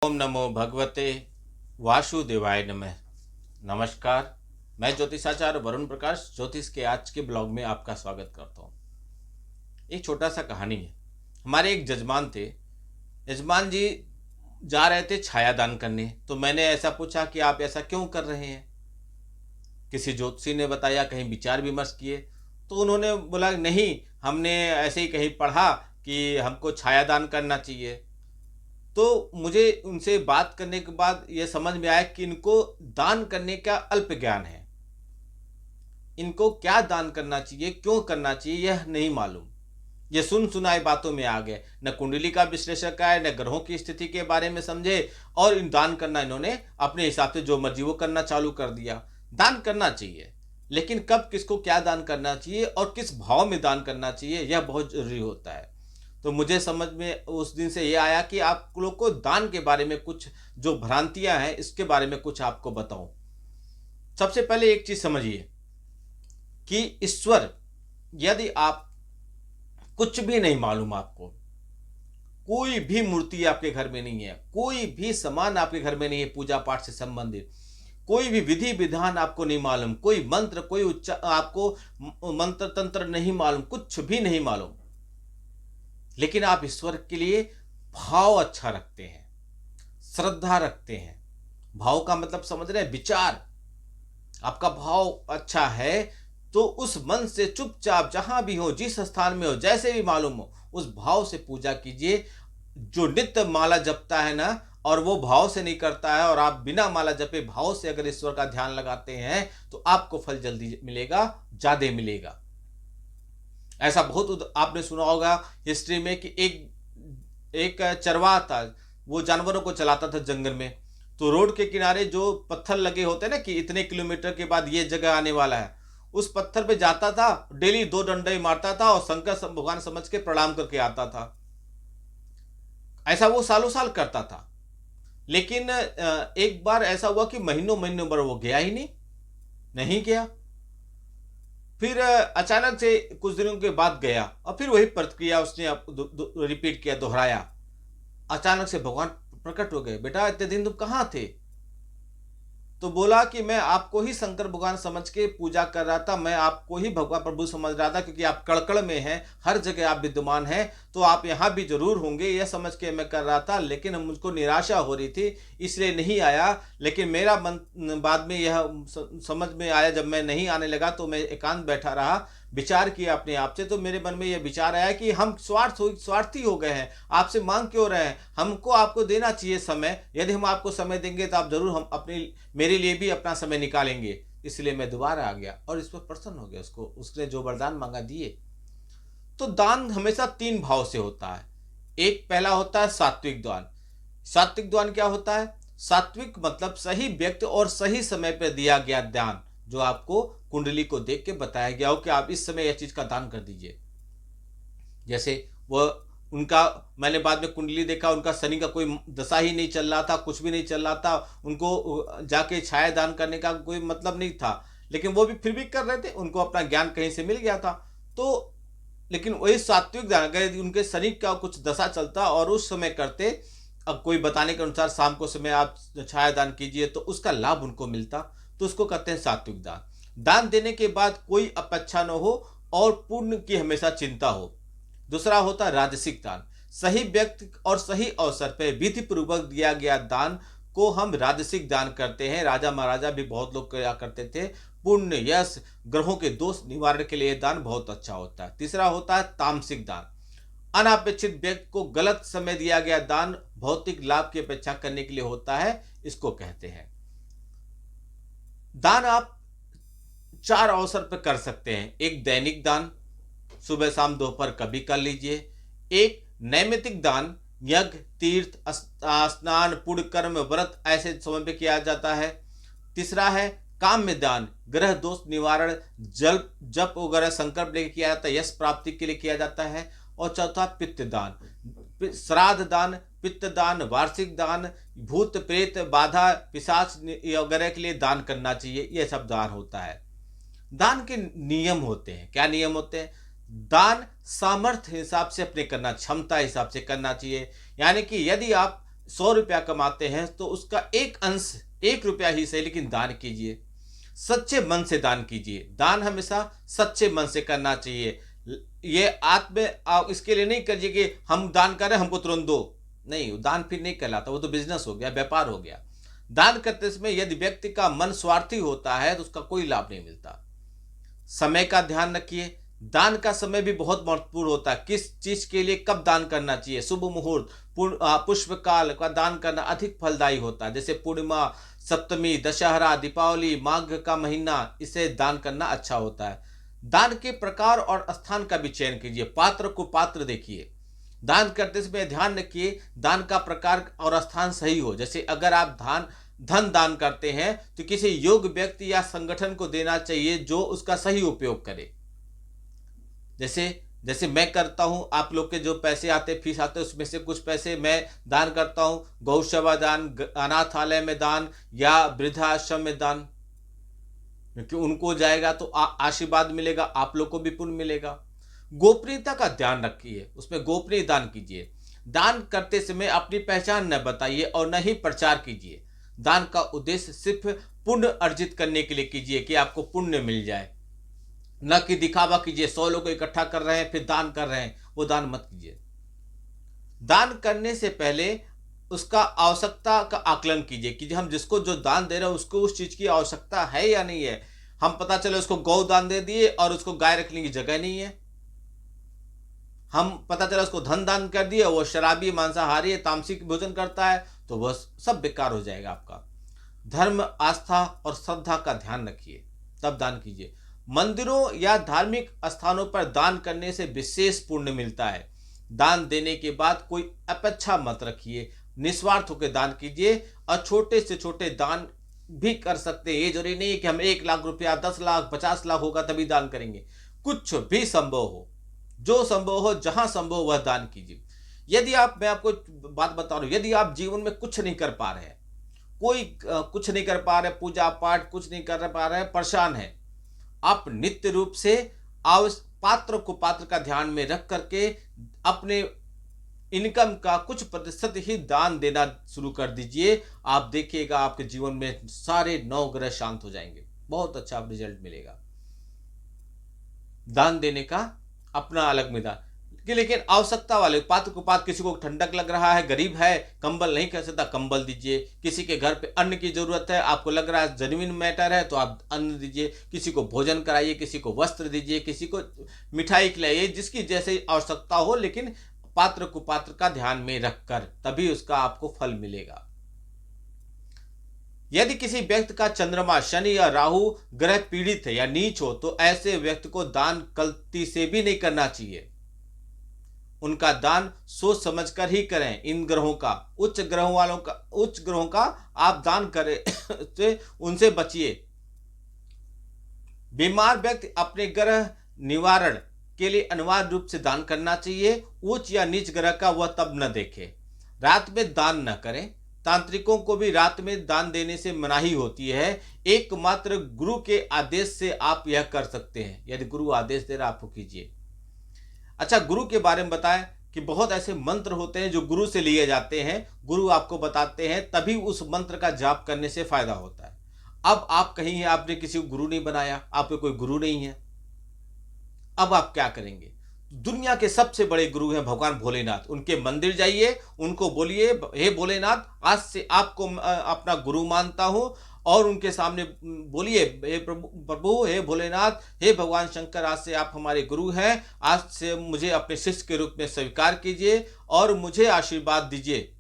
ओम नमो भगवते वासुदेवाय नमः। नमस्कार, मैं ज्योतिषाचार्य वरुण प्रकाश ज्योतिष के आज के ब्लॉग में आपका स्वागत करता हूँ। एक छोटा सा कहानी है। हमारे एक जजमान थे। यजमान जी जा रहे थे छायादान करने, तो मैंने ऐसा पूछा कि आप ऐसा क्यों कर रहे हैं। किसी ज्योतिषी ने बताया, कहीं विचार विमर्श किए, तो उन्होंने बोला नहीं, हमने ऐसे ही कहीं पढ़ा कि हमको छायादान करना चाहिए। तो मुझे उनसे बात करने के बाद यह समझ में आया कि इनको दान करने का अल्प ज्ञान है। इनको क्या दान करना चाहिए, क्यों करना चाहिए, यह नहीं मालूम। ये सुन सुनाए बातों में आ गए, न कुंडली का विश्लेषण का है, न ग्रहों की स्थिति के बारे में समझे, और इन दान करना इन्होंने अपने हिसाब से जो मर्जी वो करना चालू कर दिया। दान करना चाहिए, लेकिन कब किसको क्या दान करना चाहिए और किस भाव में दान करना चाहिए, यह बहुत जरूरी होता है। तो मुझे समझ में उस दिन से ये आया कि आप लोग को दान के बारे में कुछ जो भ्रांतियां हैं, इसके बारे में कुछ आपको बताऊं। सबसे पहले एक चीज समझिए कि ईश्वर, यदि आप कुछ भी नहीं मालूम, आपको कोई भी मूर्ति आपके घर में नहीं है, कोई भी सामान आपके घर में नहीं है पूजा पाठ से संबंधित, कोई भी विधि विधान आपको नहीं मालूम, कोई मंत्र, कोई उच्चार आपको मंत्र तंत्र नहीं मालूम, कुछ भी नहीं मालूम, लेकिन आप ईश्वर के लिए भाव अच्छा रखते हैं, श्रद्धा रखते हैं। भाव का मतलब समझ रहे हैं, विचार। आपका भाव अच्छा है तो उस मन से चुपचाप जहां भी हो, जिस स्थान में हो, जैसे भी मालूम हो, उस भाव से पूजा कीजिए। जो नित्य माला जपता है ना, और वो भाव से नहीं करता है, और आप बिना माला जपे भाव से अगर ईश्वर का ध्यान लगाते हैं, तो आपको फल जल्दी मिलेगा, ज्यादा मिलेगा। ऐसा बहुत आपने सुना होगा हिस्ट्री में कि एक एक चरवाहा था, वो जानवरों को चलाता था जंगल में। तो रोड के किनारे जो पत्थर लगे होते हैं ना, कि इतने किलोमीटर के बाद ये जगह आने वाला है, उस पत्थर पे जाता था, डेली 2 डंडे मारता था और शंकर भगवान समझ के प्रणाम करके आता था। ऐसा वो सालों साल करता था। लेकिन एक बार ऐसा हुआ कि महीनों महीनों भर वो गया ही नहीं, नहीं गया। फिर अचानक से कुछ दिनों के बाद गया, और फिर वही प्रक्रिया उसने रिपीट किया, दोहराया। अचानक से भगवान प्रकट हो गए, बेटा इतने दिन तुम कहाँ थे? तो बोला कि मैं आपको ही शंकर भगवान समझ के पूजा कर रहा था, मैं आपको ही भगवान प्रभु समझ रहा था, क्योंकि आप कड़कड़ में हैं, हर जगह आप विद्यमान हैं, तो आप यहाँ भी जरूर होंगे, यह समझ के मैं कर रहा था। लेकिन मुझको निराशा हो रही थी, इसलिए नहीं आया। लेकिन मेरा मन बाद में यह समझ में आया, जब मैं नहीं आने लगा तो मैं एकांत बैठा रहा, विचार किया अपने आप से, तो मेरे मन में यह विचार आया कि हम स्वार्थी हो गए हैं। आपसे मांग क्यों रहे हैं? हमको आपको देना चाहिए समय। यदि हम आपको समय देंगे तो आप जरूर हम अपने मेरे लिए भी अपना समय निकालेंगे। इसलिए मैं दोबारा आ गया और इस पर प्रसन्न हो गया, उसको उसने जो वरदान मांगा दिए। तो दान हमेशा 3 भाव से होता है। एक पहला होता है सात्विक दान। सात्विक दान क्या होता है? सात्विक मतलब सही व्यक्ति और सही समय पर दिया गया दान, जो आपको कुंडली को देख के बताया गया हो कि आप इस समय यह चीज का दान कर दीजिए। जैसे वो उनका, मैंने बाद में कुंडली देखा, उनका शनि का कोई दशा ही नहीं चल रहा था, कुछ भी नहीं चल रहा था, उनको जाके छाया दान करने का कोई मतलब नहीं था, लेकिन वो भी फिर भी कर रहे थे, उनको अपना ज्ञान कहीं से मिल गया था। तो लेकिन वही सात्विक दान, अगर उनके शनि का कुछ दशा चलता और उस समय करते, अब कोई बताने के अनुसार शाम को समय आप छाया दान कीजिए, तो उसका लाभ उनको मिलता। तो उसको कहते हैं सात्विक दान। दान देने के बाद कोई अपेक्षा न हो और पुण्य की हमेशा चिंता हो। दूसरा होता है राजसिक दान। सही व्यक्ति और सही अवसर पर विधि पूर्वक दिया गया दान को हम राजसिक दान करते हैं। राजा महाराजा भी बहुत लोग किया करते थे। पुण्य, यश, ग्रहों के दोष निवारण के लिए दान बहुत अच्छा होता है। तीसरा होता है तामसिक दान। अनापेक्षित व्यक्ति को गलत समय दिया गया दान भौतिक लाभ की अपेक्षा करने के लिए होता है, इसको कहते हैं। दान आप 4 अवसर पर कर सकते हैं। एक दैनिक दान, सुबह शाम दोपहर कभी कर लीजिए। एक नैमित्तिक दान, यज्ञ, तीर्थ, स्नान, पुण्य कर्म, व्रत ऐसे समय पे किया जाता है। तीसरा है काम्य दान, ग्रह दोष निवारण, जल जप वगैरह संकल्प लेके किया जाता है, यश प्राप्ति के लिए किया जाता है। और चौथा पित्त दान, श्राद्ध दान, पित्त दान, वार्षिक दान, भूत प्रेत बाधा पिशाच वगैरह के लिए दान करना चाहिए। यह सब दान होता है। दान के नियम होते हैं। क्या नियम होते हैं? दान सामर्थ्य हिसाब से अपने करना, क्षमता हिसाब से करना चाहिए। यानी कि यदि आप 100 रुपया कमाते हैं तो उसका एक अंश, 1 रुपया ही सही लेकिन दान कीजिए, सच्चे मन से दान कीजिए। दान हमेशा सच्चे मन से करना चाहिए। ये आत्म आप इसके लिए नहीं करिए कि हम दान कर रहे हैं हमको तुरंत दो, नहीं, दान फिर नहीं कहलाता, वो तो बिजनेस हो गया, व्यापार हो गया। दान करते समय यदि व्यक्ति का मन स्वार्थी होता है तो उसका कोई लाभ नहीं मिलता। समय का ध्यान रखिए। दान का समय भी बहुत महत्वपूर्ण होता है। किस चीज के लिए कब दान करना चाहिए? शुभ मुहूर्त, पुष्प काल का दान करना अधिक फलदायी होता है। जैसे पूर्णिमा, सप्तमी, दशहरा, दीपावली, माघ का महीना, इसे दान करना अच्छा होता है। दान के प्रकार और स्थान का भी चयन कीजिए। पात्र को पात्र देखिए। दान करते समय ध्यान रखिए दान का प्रकार और स्थान सही हो। जैसे अगर आप धन दान करते हैं तो किसी योग्य व्यक्ति या संगठन को देना चाहिए जो उसका सही उपयोग करे। जैसे जैसे मैं करता हूं, आप लोग के जो पैसे आते, फीस आते, उसमें से कुछ पैसे मैं दान करता हूं। गौसेवा दान, अनाथालय में दान या वृद्धाश्रम में दान, क्योंकि उनको जाएगा तो आशीर्वाद मिलेगा, आप लोग को भी पुण्य मिलेगा। गोपनीयता का ध्यान रखिए, उसमें गोपनीय दान कीजिए। दान करते समय अपनी पहचान न बताइए और न ही प्रचार कीजिए। दान का उद्देश्य सिर्फ पुण्य अर्जित करने के लिए कीजिए कि आपको पुण्य मिल जाए, न कि दिखावा कीजिए। 100 लोग इकट्ठा कर रहे हैं फिर दान कर रहे हैं, वो दान मत कीजिए। दान करने से पहले उसका आवश्यकता का आकलन कीजिए कि हम जिसको जो दान दे रहे हैं उसको उस चीज की आवश्यकता है या नहीं है। हम पता चले उसको गौ दान दे दिए और उसको गाय रखने की जगह नहीं है, हम पता चला उसको धन दान कर दिए, वो शराबी, मांसाहारी, तामसिक भोजन करता है, तो वह सब बेकार हो जाएगा आपका। धर्म, आस्था और श्रद्धा का ध्यान रखिए, तब दान कीजिए। मंदिरों या धार्मिक स्थानों पर दान करने से विशेष पुण्य मिलता है। दान देने के बाद कोई अपेक्षा मत रखिए, निस्वार्थ होकर दान कीजिए। और छोटे से छोटे दान भी कर सकते हैं। ये जरूरी नहीं है कि हम 1 लाख रुपया, 10 लाख, 50 लाख होगा तभी दान करेंगे। कुछ भी संभव हो, जो संभव हो, जहां संभव हो वह दान कीजिए। यदि आप, मैं आपको बात बता रहा हूं, यदि आप जीवन में कुछ नहीं कर पा रहे हैं, कोई कुछ नहीं कर पा रहे, पूजा पाठ कुछ नहीं कर पा रहे हैं, परेशान है, आप नित्य रूप से पात्र को पात्र का ध्यान में रख करके अपने इनकम का कुछ प्रतिशत ही दान देना शुरू कर दीजिए। आप देखिएगा आपके जीवन में सारे 9 ग्रह शांत हो जाएंगे, बहुत अच्छा रिजल्ट मिलेगा। दान देने का अपना अलग मैदान, लेकिन आवश्यकता वाले पात्र को पात्र, किसी को ठंडक लग रहा है, गरीब है, कंबल नहीं कर सकता, कंबल दीजिए। किसी के घर पे अन्न की जरूरत है, आपको लग रहा है जेन्युइन मैटर है, तो आप अन्न दीजिए। किसी को भोजन कराइए, किसी को वस्त्र दीजिए, किसी को मिठाई खिलाइए, जिसकी जैसे आवश्यकता हो, लेकिन पात्र को पात्र का ध्यान में रखकर, तभी उसका आपको फल मिलेगा। यदि किसी व्यक्ति का चंद्रमा, शनि या राहु ग्रह पीड़ित है या नीच हो तो ऐसे व्यक्ति को दान गलती से भी नहीं करना चाहिए। उनका दान सोच समझकर ही करें। इन ग्रहों का, उच्च ग्रहों का आप दान करें तो उनसे बचिए। बीमार व्यक्ति अपने ग्रह निवारण के लिए अनिवार्य रूप से दान करना चाहिए। उच्च या नीच ग्रह का वह तब न देखे। रात में दान न करें। तांत्रिकों को भी रात में दान देने से मनाही होती है। एकमात्र गुरु के आदेश से आप यह कर सकते हैं। यदि गुरु आदेश दे रहा आपको कीजिए। अच्छा, गुरु के बारे में बताएं कि बहुत ऐसे मंत्र होते हैं जो गुरु से लिए जाते हैं, गुरु आपको बताते हैं, तभी उस मंत्र का जाप करने से फायदा होता है। अब आप कहीं हैं, आपने किसी को गुरु नहीं बनाया, आपके कोई गुरु नहीं है, अब आप क्या करेंगे? दुनिया के सबसे बड़े गुरु हैं भगवान भोलेनाथ। उनके मंदिर जाइए, उनको बोलिए, हे भोलेनाथ, आज से आपको अपना गुरु मानता हूं, और उनके सामने बोलिए, हे प्रभु, हे भोलेनाथ, हे भगवान शंकर, आज से आप हमारे गुरु हैं। आज से मुझे अपने शिष्य के रूप में स्वीकार कीजिए और मुझे आशीर्वाद दीजिए।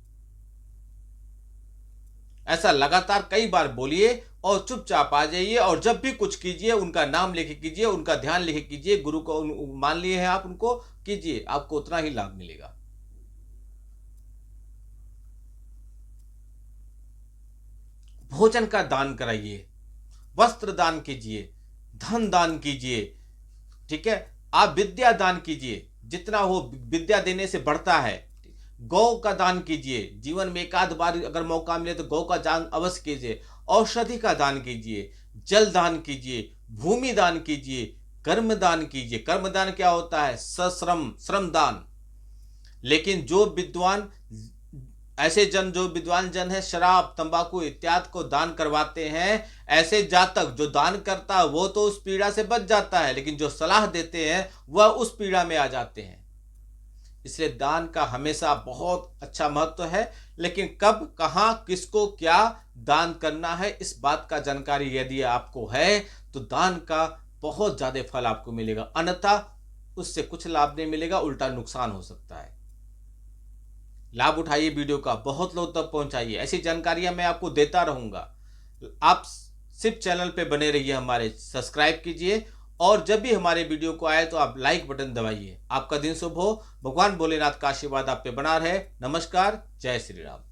ऐसा लगातार कई बार बोलिए और चुपचाप आ जाइए। और जब भी कुछ कीजिए उनका नाम लेके कीजिए, उनका ध्यान लेके कीजिए। गुरु को मान लिए हैं आप, उनको कीजिए, आपको उतना ही लाभ मिलेगा। भोजन का दान कराइए, वस्त्र दान कीजिए, धन दान कीजिए, ठीक है। आप विद्या दान कीजिए, जितना हो विद्या देने से बढ़ता है। गौ का दान कीजिए, जीवन में एक आध बार अगर मौका मिले तो गौ का दान अवश्य कीजिए। औषधि का दान कीजिए, जल दान कीजिए, भूमि दान कीजिए, कर्म दान कीजिए। कर्म दान क्या होता है? सश्रम, श्रम दान। लेकिन जो विद्वान ऐसे जन जो विद्वान जन है शराब तंबाकू इत्यादि को दान करवाते हैं, ऐसे जातक जो दान करता है वो तो उस पीड़ा से बच जाता है, लेकिन जो सलाह देते हैं वह उस पीड़ा में आ जाते हैं। इसलिए दान का हमेशा बहुत अच्छा महत्व है, लेकिन कब कहाँ किसको क्या दान करना है इस बात का जानकारी यदि आपको है तो दान का बहुत ज़्यादा फल आपको मिलेगा, अन्यथा उससे कुछ लाभ नहीं मिलेगा, उल्टा नुकसान हो सकता है। लाभ उठाइए, वीडियो का बहुत लोग तक पहुंचाइए, ऐसी जानकारियां मैं आपको देता रहूंगा। आप सिर्फ चैनल पे बने रहिए, हमारे सब्सक्राइब कीजिए और जब भी हमारे वीडियो को आए तो आप लाइक बटन दबाइए। आपका दिन शुभ हो, भगवान भोलेनाथ का आशीर्वाद आप पे बना रहे। नमस्कार, जय श्री राम।